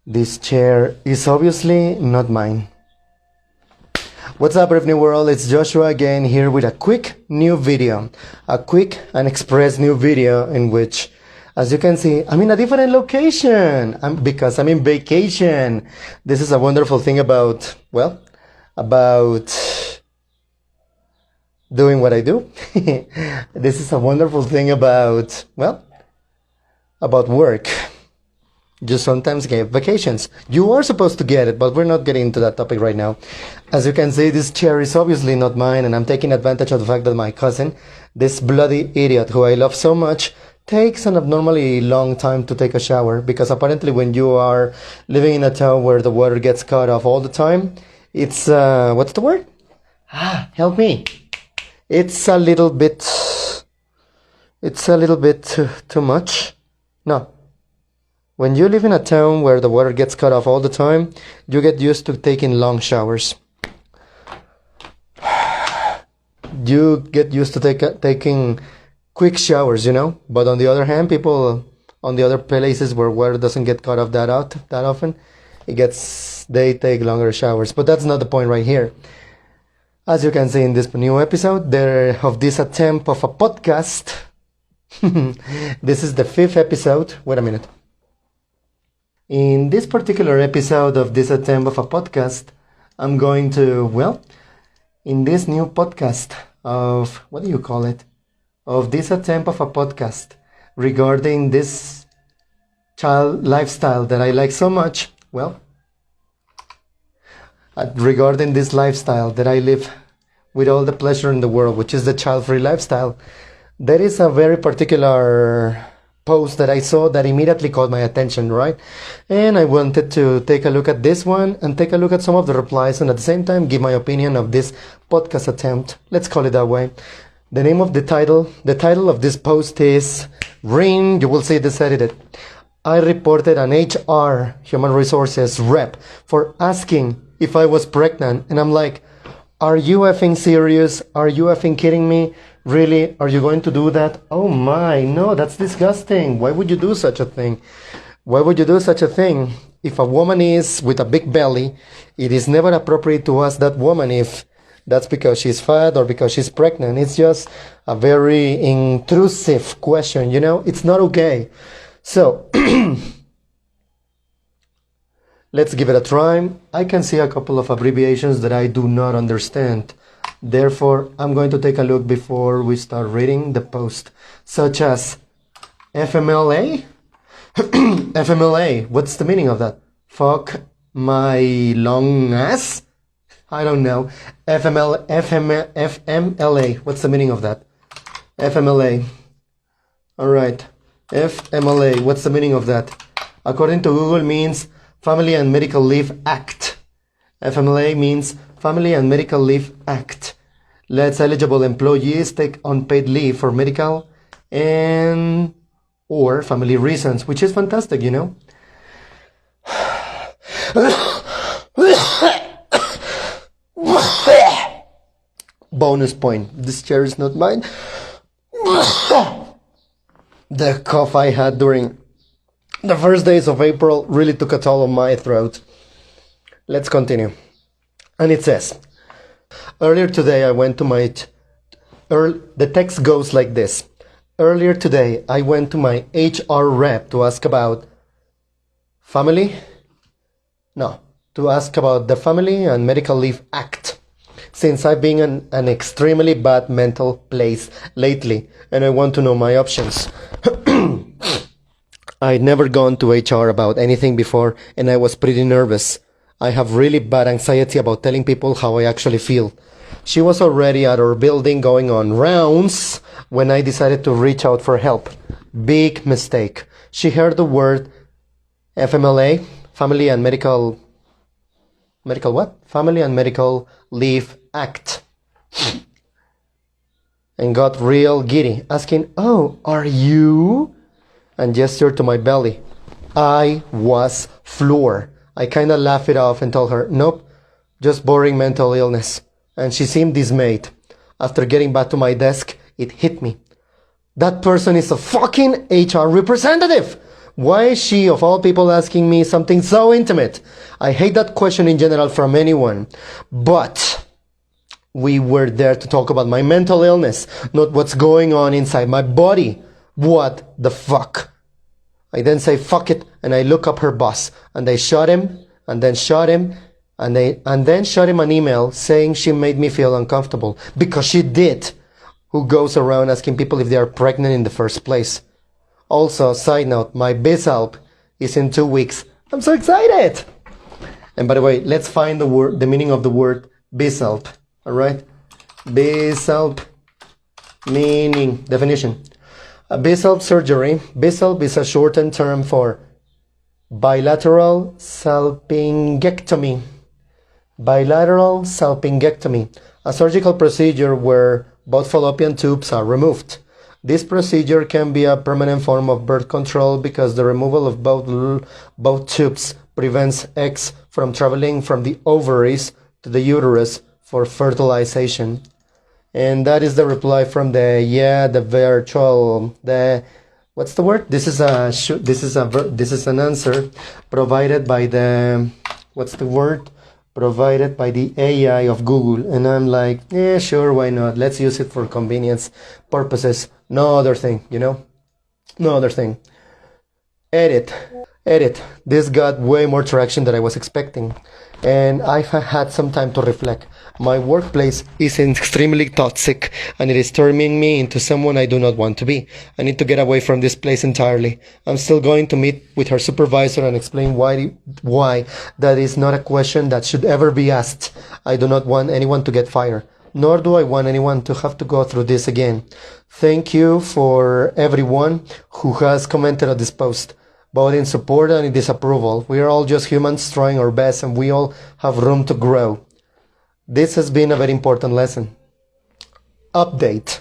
This chair is obviously not mine. What's up, Brave New World? It's Joshua again here with a quick new video. A quick and express new video in which, as you can see, I'm in a different location because I'm in vacation. This is a wonderful thing about doing what I do. This is a wonderful thing about work. You sometimes get vacations. You are supposed to get it, but we're not getting into that topic right now. As you can see, this chair is obviously not mine, and I'm taking advantage of the fact that my cousin, this bloody idiot who I love so much, takes an abnormally long time to take a shower, because apparently when you are living in a town where the water gets cut off all the time, it's, what's the word? Help me. It's a little bit too much. No. When you live in a town where the water gets cut off all the time, you get used to taking long showers. You get used to taking quick showers, you know? But on the other hand, people on the other places where water doesn't get cut off that often, they take longer showers. But that's not the point right here. As you can see in this new episode of this attempt of a podcast, this is the 5th episode. Wait a minute. In this particular episode of this attempt of a podcast, I'm going to, in this new podcast of, of this attempt of a podcast regarding this child lifestyle that I like so much, regarding this lifestyle that I live with all the pleasure in the world, which is the child-free lifestyle, there is a very particular post that I saw that immediately caught my attention, right? And I wanted to take a look at this one and take a look at some of the replies, and at the same time give my opinion of this podcast attempt. Let's call it that way. The name of the title of this post is Ring. You will see this edited. I reported an HR, human resources rep, for asking if I was pregnant, and I'm like, are you effing serious? Are you effing kidding me? Really? Are you going to do that? Oh my, no, that's disgusting. Why would you do such a thing? Why would you do such a thing? If a woman is with a big belly, it is never appropriate to ask that woman if that's because she's fat or because she's pregnant. It's just a very intrusive question, you know? It's not okay. So, let's give it a try. I can see a couple of abbreviations that I do not understand. Therefore, I'm going to take a look before we start reading the post, such as FMLA? FMLA, what's the meaning of that? Fuck my long ass? I don't know. FMLA, what's the meaning of that? FMLA. Alright. FMLA, what's the meaning of that? According to Google, means Family and Medical Leave Act. FMLA means Family and Medical Leave Act. Lets eligible employees take unpaid leave for medical and or family reasons, which is fantastic, you know. Bonus point. This chair is not mine. The cough I had during the first days of April really took a toll on my throat. Let's continue. And it says, earlier today I went to my... the text goes like this. Earlier today I went to my HR rep to ask about family? No, to ask about the Family and Medical Leave Act. Since I've been in an extremely bad mental place lately and I want to know my options. I'd never gone to HR about anything before and I was pretty nervous. I have really bad anxiety about telling people how I actually feel. She was already at our building going on rounds when I decided to reach out for help. Big mistake. She heard the word FMLA, Family and Medical what? Family and Medical Leave Act. And got real giddy, asking, oh, are you? And gestured to my belly. I was floored. I kinda laughed it off and told her, nope, just boring mental illness. And she seemed dismayed. After getting back to my desk, it hit me. That person is a fucking HR representative! Why is she, of all people, asking me something so intimate? I hate that question in general from anyone. But we were there to talk about my mental illness, not what's going on inside my body. What the fuck? I then say fuck it, and I look up her boss, and they shot him, and then shot him, and then shot him an email saying she made me feel uncomfortable, because she did. Who goes around asking people if they are pregnant in the first place? Also, side note, my BISALP is in 2 weeks. I'm so excited! And by the way, let's find the meaning of the word BISALP. Alright? BISALP meaning, definition. A BISALP surgery. BISALP is a shortened term for bilateral salpingectomy. Bilateral salpingectomy. A surgical procedure where both fallopian tubes are removed. This procedure can be a permanent form of birth control because the removal of both tubes prevents eggs from traveling from the ovaries to the uterus for fertilization. And that is the reply from what's the word? This is an answer provided by the provided by the AI of Google, and I'm like, yeah, sure, why not? Let's use it for convenience purposes. No other thing, no other thing. Edit. This got way more traction than I was expecting, and I've had some time to reflect. My workplace is extremely toxic, and it is turning me into someone I do not want to be. I need to get away from this place entirely. I'm still going to meet with her supervisor and explain why that is not a question that should ever be asked. I do not want anyone to get fired, nor do I want anyone to have to go through this again. Thank you for everyone who has commented on this post, both in support and in disapproval. We are all just humans trying our best, and we all have room to grow. This has been a very important lesson. Update.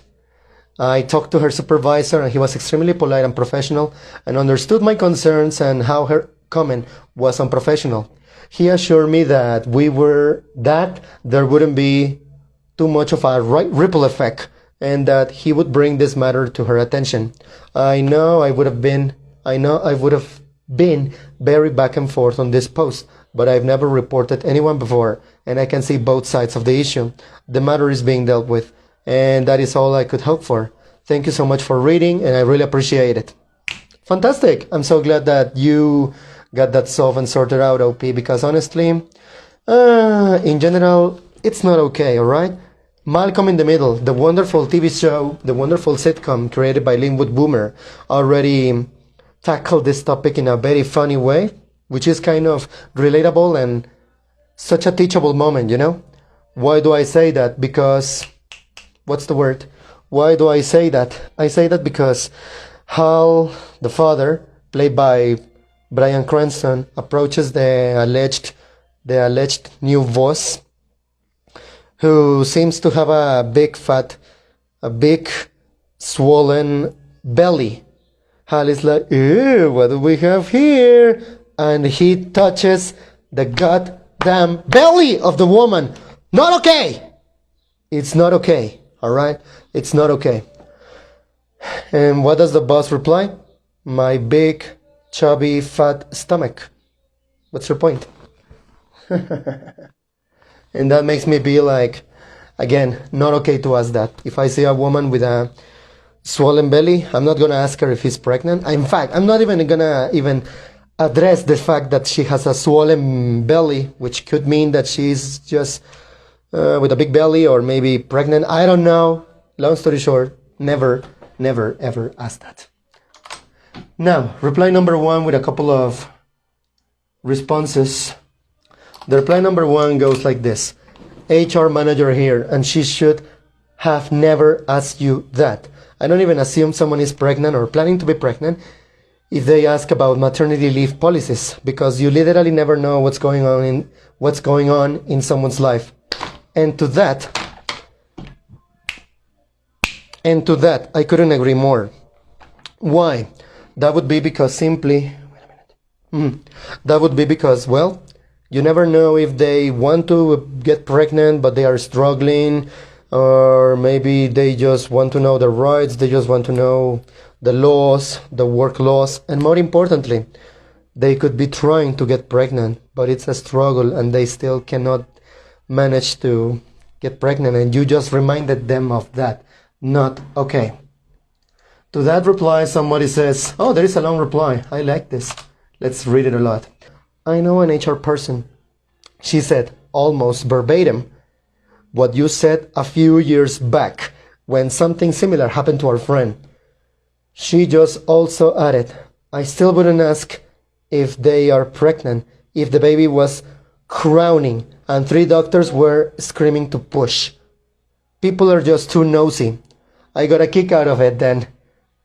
I talked to her supervisor, and he was extremely polite and professional and understood my concerns and how her comment was unprofessional. He assured me that there wouldn't be too much of a ripple effect, and that he would bring this matter to her attention. I know I would have been very back and forth on this post, but I've never reported anyone before, and I can see both sides of the issue. The matter is being dealt with, and that is all I could hope for. Thank you so much for reading, and I really appreciate it. Fantastic! I'm so glad that you got that solved and sorted out, OP, because honestly, in general, it's not okay, alright? Malcolm in the Middle, the wonderful TV show, the wonderful sitcom created by Linwood Boomer, already tackled this topic in a very funny way, which is kind of relatable and such a teachable moment, Why do I say that? Because, what's the word? Why do I say that? I say that because Hal, the father, played by Bryan Cranston, approaches the alleged new boss, who seems to have a big swollen belly. Hal is like, ew, what do we have here? And he touches the goddamn belly of the woman. Not okay! It's not okay, alright? It's not okay. And what does the boss reply? My big, chubby, fat stomach. What's your point? And that makes me be like, again, not okay to ask that. If I see a woman with a swollen belly, I'm not gonna ask her if she's pregnant. In fact, I'm not even gonna address the fact that she has a swollen belly, which could mean that she's just with a big belly or maybe pregnant. I don't know. Long story short, never ever ask that. Now, reply number 1 with a couple of responses. The reply number 1 goes like this. HR manager here, and she should have never asked you that. I don't even assume someone is pregnant or planning to be pregnant if they ask about maternity leave policies, because you literally never know what's going on in someone's life. And to that, I couldn't agree more. Why? That would be because well, you never know if they want to get pregnant, but they are struggling or maybe they just want to know the rights, they just want to know the laws, the work laws, and more importantly, they could be trying to get pregnant, but it's a struggle and they still cannot manage to get pregnant, and you just reminded them of that. Not okay. To that reply, somebody says, oh, there is a long reply. I like this. Let's read it a lot. I know an HR person. She said, almost verbatim, what you said a few years back when something similar happened to our friend. She just also added, I still wouldn't ask if they are pregnant, if the baby was crowning and 3 doctors were screaming to push. People are just too nosy. I got a kick out of it then.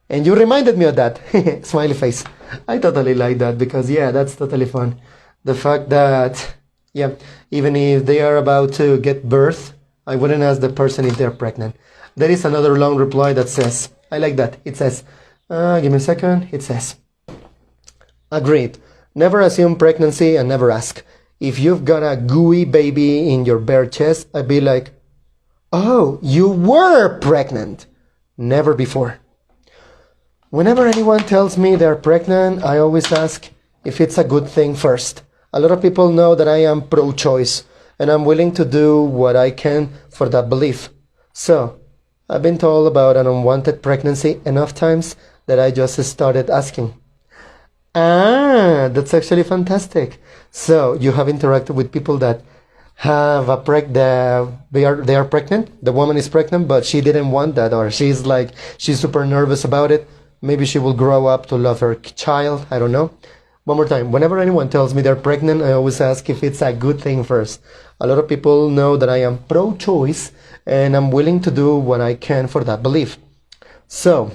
And you reminded me of that. Smiley face. I totally like that because, yeah, that's totally fun. The fact that, yeah, even if they are about to get birth, I wouldn't ask the person if they're pregnant. There is another long reply that says, I like that. It says, give me a second. It says, agreed. Never assume pregnancy and never ask. If you've got a gooey baby in your bare chest, I'd be like, oh, you were pregnant. Never before. Whenever anyone tells me they're pregnant, I always ask if it's a good thing first. A lot of people know that I am pro-choice, and I'm willing to do what I can for that belief. So, I've been told about an unwanted pregnancy enough times that I just started asking. Ah, that's actually fantastic. So, you have interacted with people that have they are pregnant, the woman is pregnant, but she didn't want that, or she's super nervous about it. Maybe she will grow up to love her child. I don't know. One more time. Whenever anyone tells me they're pregnant, I always ask if it's a good thing first. A lot of people know that I am pro-choice and I'm willing to do what I can for that belief. So,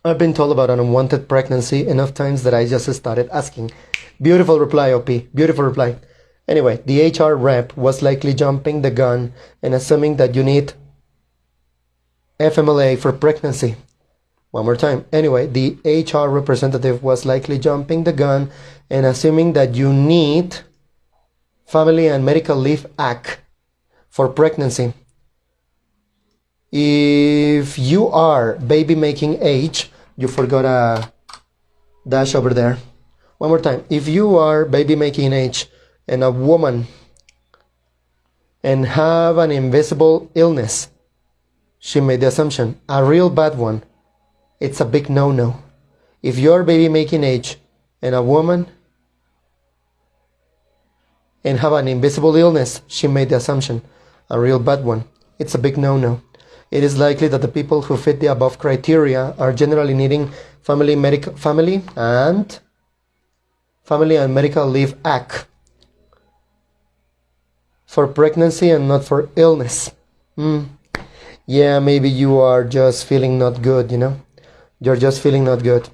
I've been told about an unwanted pregnancy enough times that I just started asking. Beautiful reply, OP. Beautiful reply. Anyway, the HR rep was likely jumping the gun and assuming that you need FMLA for pregnancy. One more time. Anyway, the HR representative was likely jumping the gun and assuming that you need Family and Medical Leave Act for pregnancy. If you are baby making age, you forgot a dash over there. One more time. If you are baby making age and a woman and have an invisible illness, she made the assumption, a real bad one. It's a big no-no. If you're baby making age and a woman and have an invisible illness, she made the assumption, a real bad one. It's a big no-no. It is likely that the people who fit the above criteria are generally needing Family and Medical Leave Act for pregnancy and not for illness. Yeah, maybe you are just feeling not good, you know. You're just feeling not good.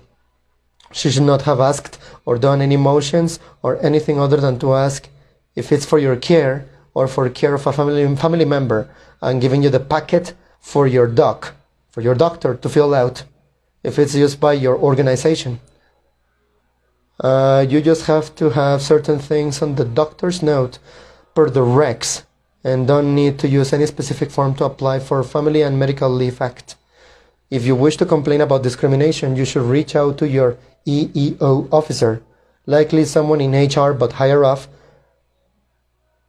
She should not have asked or done any motions or anything other than to ask if it's for your care or for care of a family member and giving you the packet for your doctor to fill out if it's used by your organization. You just have to have certain things on the doctor's note per the regs and don't need to use any specific form to apply for Family and Medical Leave Act. If you wish to complain about discrimination, you should reach out to your EEO officer, likely someone in HR but higher up.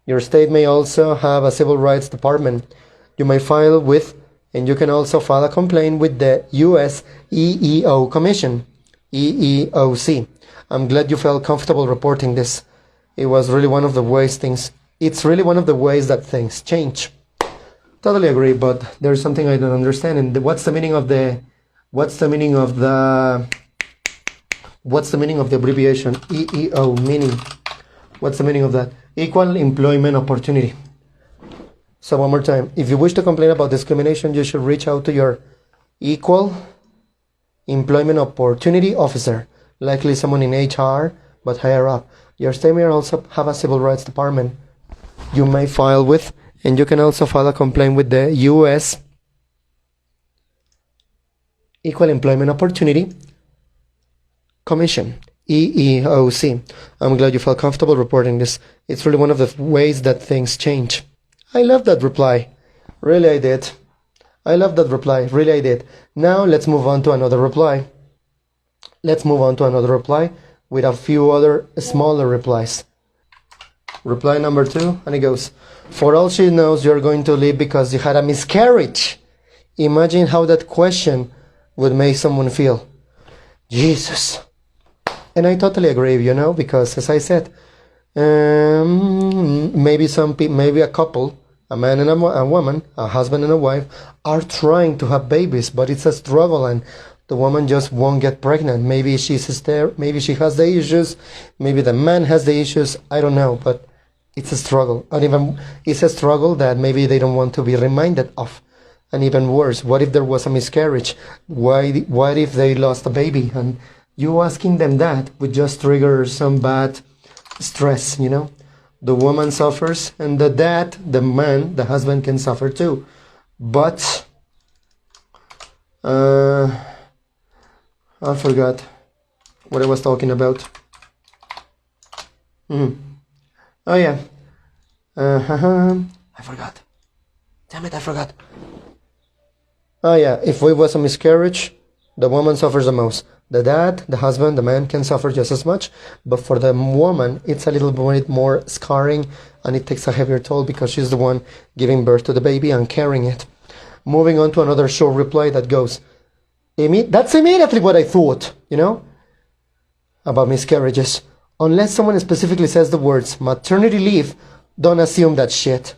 Your state may also have a civil rights department you may file with, and you can also file a complaint with the US EEO Commission, EEOC. I'm glad you felt comfortable reporting this. It's really one of the ways that things change. Totally agree, but there's something I don't understand. And what's the meaning of the abbreviation EEO meaning? What's the meaning of that? Equal employment opportunity. So one more time. If you wish to complain about discrimination, you should reach out to your equal employment opportunity officer, likely someone in HR, but higher up. Your state may also have a civil rights department you may file with, and you can also file a complaint with the U.S. Equal Employment Opportunity Commission, EEOC. I'm glad you felt comfortable reporting this. It's really one of the ways that things change. I love that reply. Really, I did. I love that reply. Really, I did. Now, let's move on to another reply. Let's move on to another reply with a few other smaller replies. Reply number 2, and it goes, for all she knows, you're going to leave because you had a miscarriage. Imagine how that question would make someone feel. Jesus. And I totally agree, because as I said, maybe a couple, a man and a woman, a husband and a wife, are trying to have babies, but it's a struggle, and the woman just won't get pregnant. Maybe she's there, maybe she has the issues, maybe the man has the issues, I don't know, but it's a struggle. And even it's a struggle that maybe they don't want to be reminded of. And even worse, what if there was a miscarriage? What if they lost a baby? And you asking them that would just trigger some bad stress, The woman suffers, and the man, the husband, can suffer too. But I forgot what I was talking about. Oh yeah. I forgot. Damn it, I forgot. Oh yeah, if it was a miscarriage, the woman suffers the most. The dad, the husband, the man can suffer just as much, but for the woman, it's a little bit more scarring, and it takes a heavier toll because she's the one giving birth to the baby and carrying it. Moving on to another short reply that goes, that's immediately what I thought, about miscarriages. Unless someone specifically says the words maternity leave, don't assume that shit.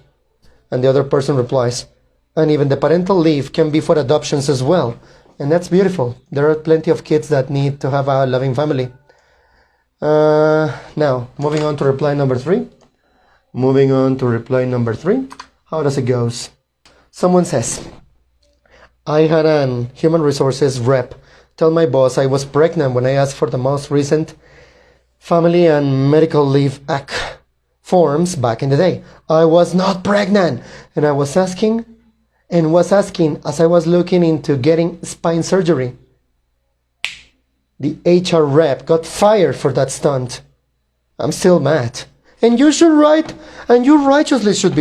And the other person replies, and even the parental leave can be for adoptions as well. And that's beautiful. There are plenty of kids that need to have a loving family. Now, moving on to reply number 3. How does it go? Someone says, I had an human resources rep tell my boss I was pregnant when I asked for the most recent family and medical leave act forms back in the day. I was not pregnant, and I was asking as I was looking into getting spine surgery. The HR rep got fired for that stunt. I'm still mad. And you righteously should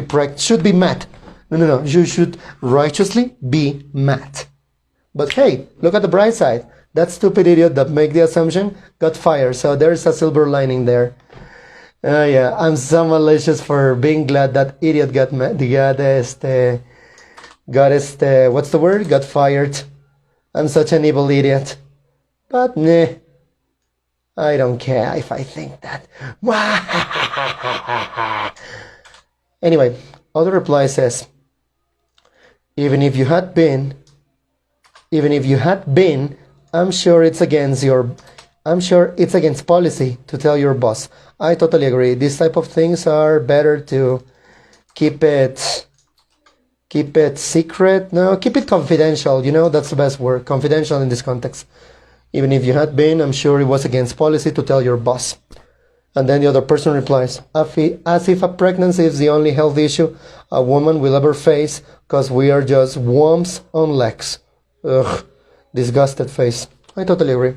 be mad. No, you should righteously be mad. But hey, look at the bright side. That stupid idiot that made the assumption got fired, so there's a silver lining there. Yeah, I'm so malicious for being glad that idiot got fired. I'm such an evil idiot. But nah, I don't care if I think that. Anyway, other reply says, even if you had been, I'm sure it's against policy to tell your boss. I totally agree. These type of things are better to keep it secret. No, keep it confidential. That's the best word. Confidential in this context. Even if you had been, I'm sure it was against policy to tell your boss. And then the other person replies, as if a pregnancy is the only health issue a woman will ever face, because we are just worms on legs. Ugh, disgusted face. I totally agree.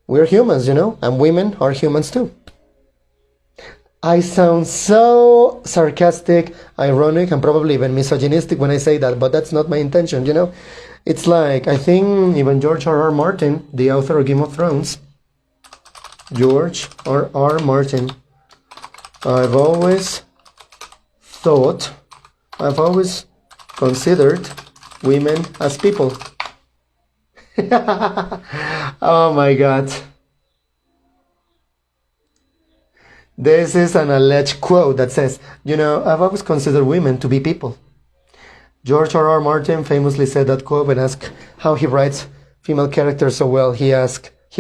We're humans, and women are humans too. I sound so sarcastic, ironic, and probably even misogynistic when I say that, but that's not my intention, It's like, I think even George R.R. Martin, the author of Game of Thrones, George R.R. Martin, I've always considered women as people. Oh my God. This is an alleged quote that says, I've always considered women to be people. George R.R. Martin famously said that quote when asked how he writes female characters so well. He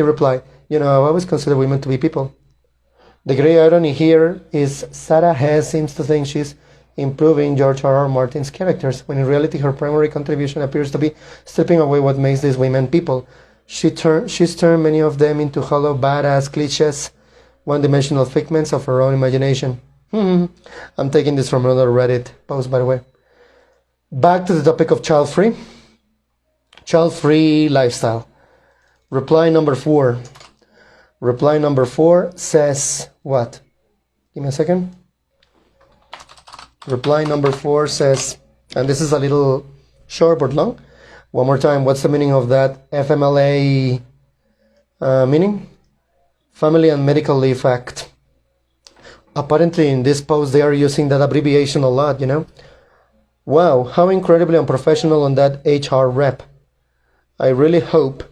replied, I've always considered women to be people. The great irony here is Sarah Hess seems to think she's improving George R.R. Martin's characters, when in reality her primary contribution appears to be stripping away what makes these women people. She's turned many of them into hollow, badass cliches, one-dimensional figments of her own imagination. I'm taking this from another Reddit post, by the way. Back to the topic of child-free lifestyle. Reply number 4 says what? Give me a second. Reply number 4 says, And this is a little short but long. One more time, what's the meaning of that FMLA meaning? Family and Medical Leave Act. Apparently in this post they are using that abbreviation a lot, you know. Wow, how incredibly unprofessional on that HR rep. I really hope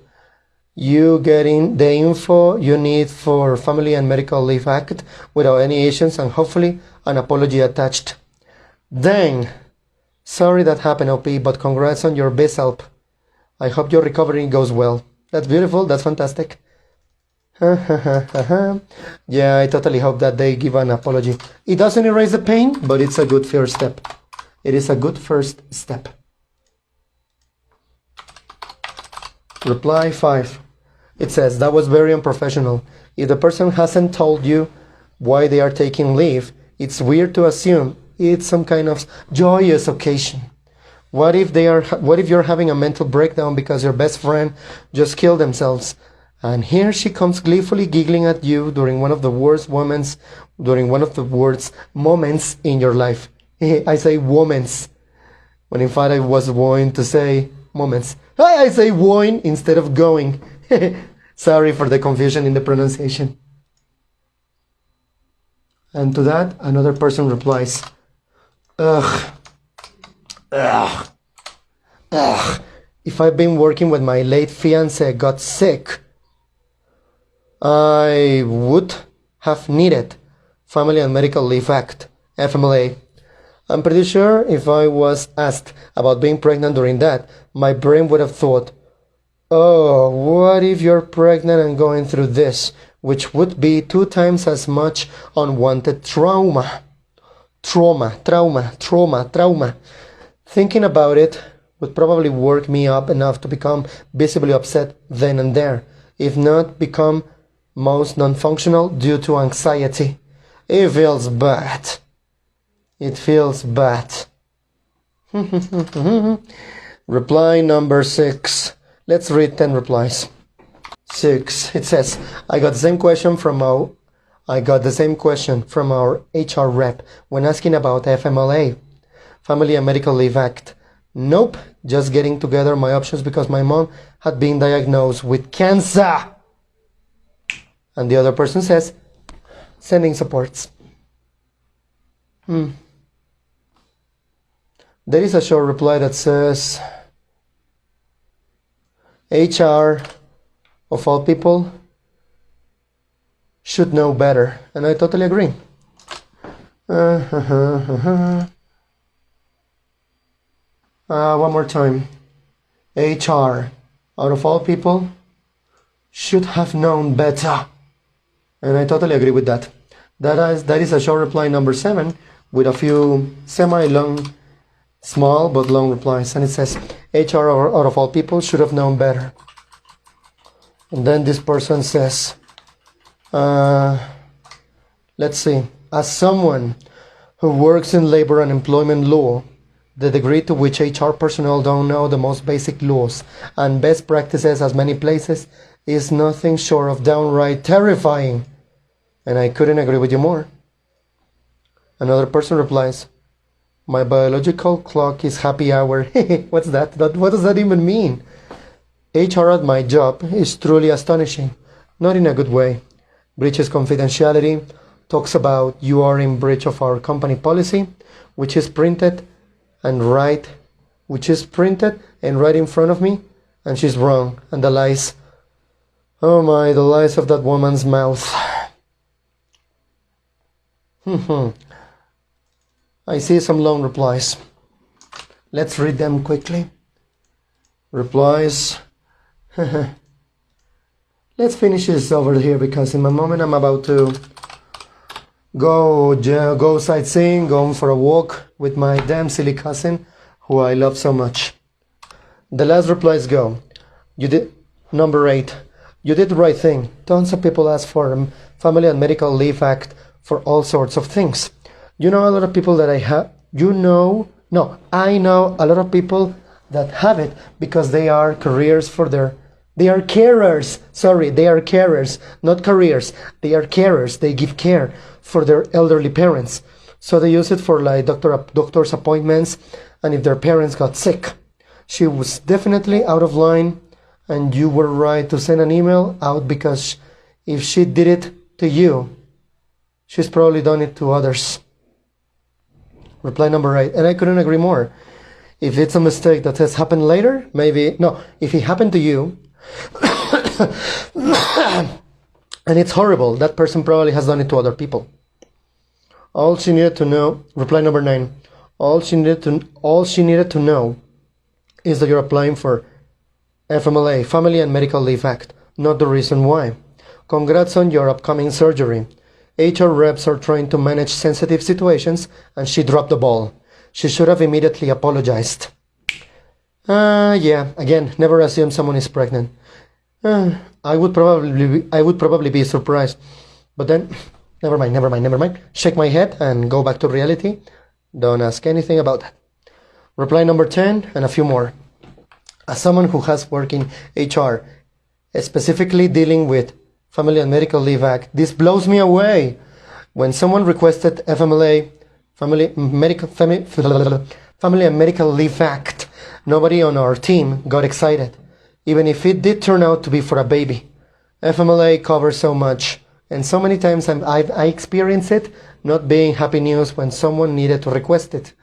you getting the info you need for Family and Medical Leave Act without any issues and hopefully an apology attached. Dang! Sorry that happened, OP, but congrats on your best help. I hope your recovery goes well. That's beautiful, that's fantastic. Yeah, I totally hope that they give an apology. It doesn't erase the pain, but it's a good first step. It is a good first step. Reply 5. It says, that was very unprofessional. If the person hasn't told you why they are taking leave, it's weird to assume it's some kind of joyous occasion. What if you're having a mental breakdown because your best friend just killed themselves? And here she comes gleefully giggling at you during one of the worst moments in your life. I say moments, when in fact I was going to say moments. I say going instead of going. Sorry for the confusion in the pronunciation. And to that, another person replies, ugh, ugh, ugh. If I've been working with my late fiancé got sick, I would have needed Family and Medical Leave Act, FMLA. I'm pretty sure if I was asked about being pregnant during that, my brain would have thought, oh, what if you're pregnant and going through this, which would be 2 times as much unwanted trauma. Trauma. Thinking about it would probably work me up enough to become visibly upset then and there, if not become most non-functional due to anxiety. It feels bad. It feels bad. Reply number 6. Let's read 10 replies. 6. It says, I got the same question from our HR rep when asking about FMLA, Family and Medical Leave Act. Nope, just getting together my options because my mom had been diagnosed with cancer. And the other person says, sending supports. There is a short reply that says, HR, of all people, should know better. And I totally agree. One more time. HR, out of all people, should have known better. And I totally agree with that. That is a short reply number 7 with a few semi-long, small but long replies. And it says, HR out of all people should have known better. And then this person says, let's see, as someone who works in labor and employment law, the degree to which HR personnel don't know the most basic laws and best practices as many places is nothing short of downright terrifying. And I couldn't agree with you more. Another person replies, my biological clock is happy hour. What's that? What does that even mean? HR at my job is truly astonishing. Not in a good way. Breaches confidentiality, talks about you are in breach of our company policy, which is printed and right in front of me, and she's wrong, and the lies. Oh my, the lies of that woman's mouth. I see some long replies. Let's read them quickly. Replies. Let's finish this over here because in a moment I'm about to go sightseeing, going for a walk with my damn silly cousin who I love so much. The last replies go. Number 8. You did the right thing. Tons of people ask for Family and Medical Leave Act for all sorts of things. You know a lot of people that I know a lot of people that have it because they are carers, not careers. They are carers. They give care for their elderly parents. So they use it for like doctor's appointments and if their parents got sick. She was definitely out of line, and you were right to send an email out because if she did it to you, she's probably done it to others. Reply number 8, and I couldn't agree more. If it's a mistake that has happened later, maybe, no, if it happened to you, and it's horrible, that person probably has done it to other people. All she needed to know, reply number 9, all she needed to know is that you're applying for FMLA, Family and Medical Leave Act, not the reason why. Congrats on your upcoming surgery. HR reps are trying to manage sensitive situations, and she dropped the ball. She should have immediately apologized. Yeah, again, never assume someone is pregnant. I would probably be surprised, but then, never mind. Shake my head and go back to reality. Don't ask anything about that. Reply number 10 and a few more. As someone who has worked in HR, specifically dealing with Family and Medical Leave Act, this blows me away. When someone requested FMLA, Family and Medical Leave Act, nobody on our team got excited, even if it did turn out to be for a baby. FMLA covers so much, and so many times I experienced it not being happy news when someone needed to request it.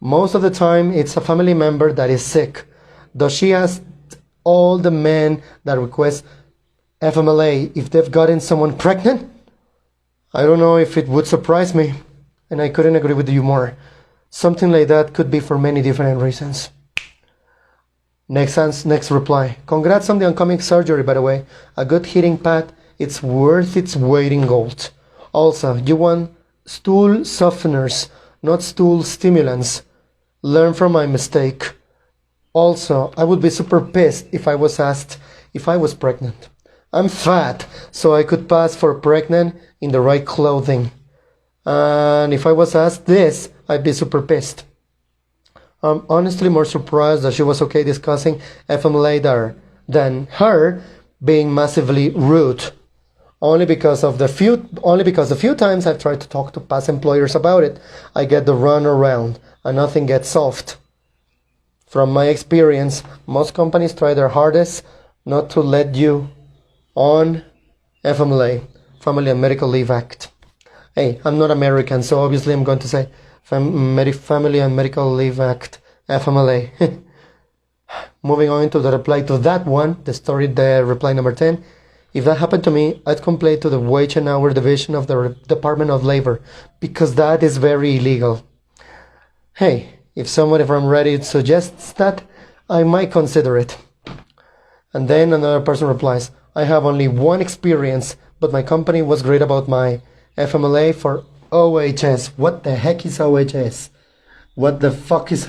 Most of the time, it's a family member that is sick. Does she ask all the men that request FMLA if they've gotten someone pregnant? I don't know if it would surprise me, and I couldn't agree with you more. Something like that could be for many different reasons. Next reply. Congrats on the oncoming surgery, by the way. A good heating pad, it's worth its weight in gold. Also, you want stool softeners, not stool stimulants. Learn from my mistake. Also, I would be super pissed if I was asked if I was pregnant. I'm fat, so I could pass for pregnant in the right clothing. And if I was asked this, I'd be super pissed. I'm honestly more surprised that she was okay discussing FMLA there than her being massively rude. Only because the few times I've tried to talk to past employers about it, I get the run around and nothing gets solved. From my experience, most companies try their hardest not to let you on FMLA, Family and Medical Leave Act. Hey, I'm not American, so obviously I'm going to say Family and Medical Leave Act, FMLA. Moving on to the reply to that one, the reply number 10. If that happened to me, I'd complain to the Wage and Hour Division of the Department of Labor, because that is very illegal. Hey, if someone from Reddit suggests that, I might consider it. And then another person replies, I have only one experience, but my company was great about my FMLA for OHS. What the heck is OHS? What the fuck is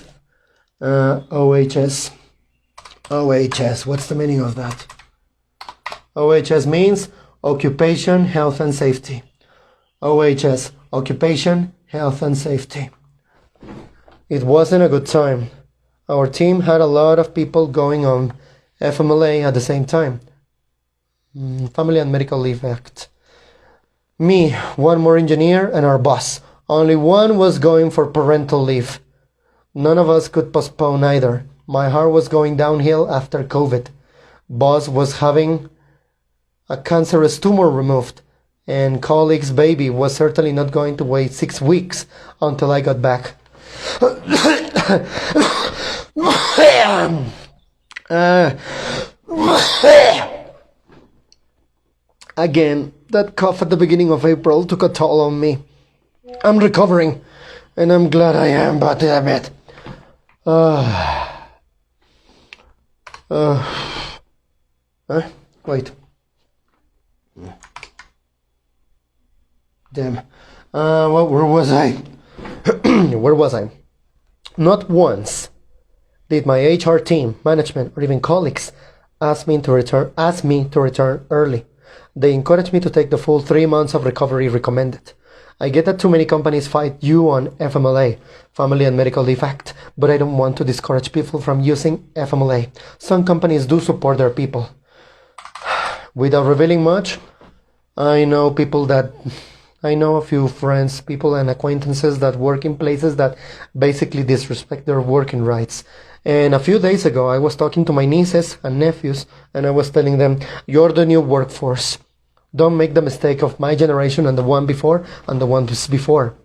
OHS? OHS, what's the meaning of that? OHS means Occupation, Health and Safety. OHS, Occupation, Health and Safety. It wasn't a good time. Our team had a lot of people going on FMLA at the same time. Family and Medical Leave Act. Me, one more engineer, and our boss. Only one was going for parental leave. None of us could postpone either. My heart was going downhill after COVID. Boss was having a cancerous tumor removed, and colleague's baby was certainly not going to wait 6 weeks until I got back. Again, that cough at the beginning of April took a toll on me. I'm recovering, and I'm glad I am, but damn it. Wait. Damn. Where was I? Where was I? Not once did my HR team, management, or even colleagues ask me to return early. They encouraged me to take the full 3 months of recovery recommended. I get that too many companies fight you on FMLA, Family and Medical Leave Act, but I don't want to discourage people from using FMLA. Some companies do support their people. Without revealing much, I know people that I know a few friends, people and acquaintances that work in places that basically disrespect their working rights. And a few days ago, I was talking to my nieces and nephews, and I was telling them, you're the new workforce. Don't make the mistake of my generation and the one before and the one before.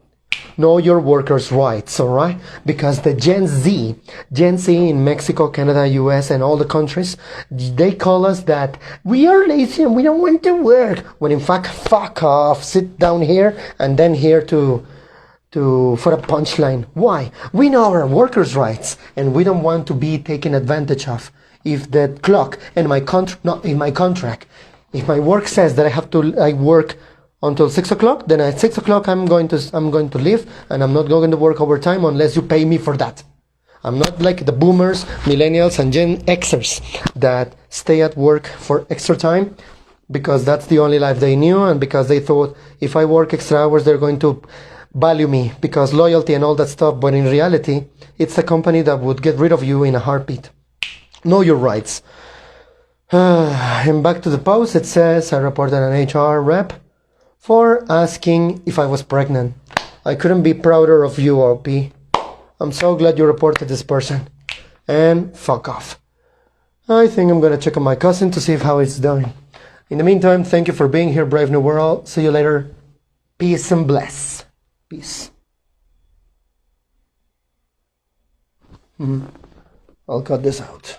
Know your workers' rights, alright? Because the Gen Z in Mexico, Canada, US, and all the countries, they call us that we are lazy and we don't want to work. When in fact, fuck off, sit down here and then here for a punchline. Why? We know our workers' rights and we don't want to be taken advantage of. If the clock in my contract, if my work says that I work until 6 o'clock, then at 6 o'clock I'm going to leave, and I'm not going to work overtime unless you pay me for that. I'm not like the boomers, millennials, and Gen Xers that stay at work for extra time because that's the only life they knew, and because they thought if I work extra hours they're going to value me because loyalty and all that stuff. But in reality, it's a company that would get rid of you in a heartbeat. Know your rights. And back to the post, it says I reported an HR rep for asking if I was pregnant. I couldn't be prouder of you, OP. I'm so glad you reported this person. And fuck off. I think I'm gonna check on my cousin to see how it's doing. In the meantime, thank you for being here, Brave New World. See you later. Peace and bless. Peace. I'll cut this out.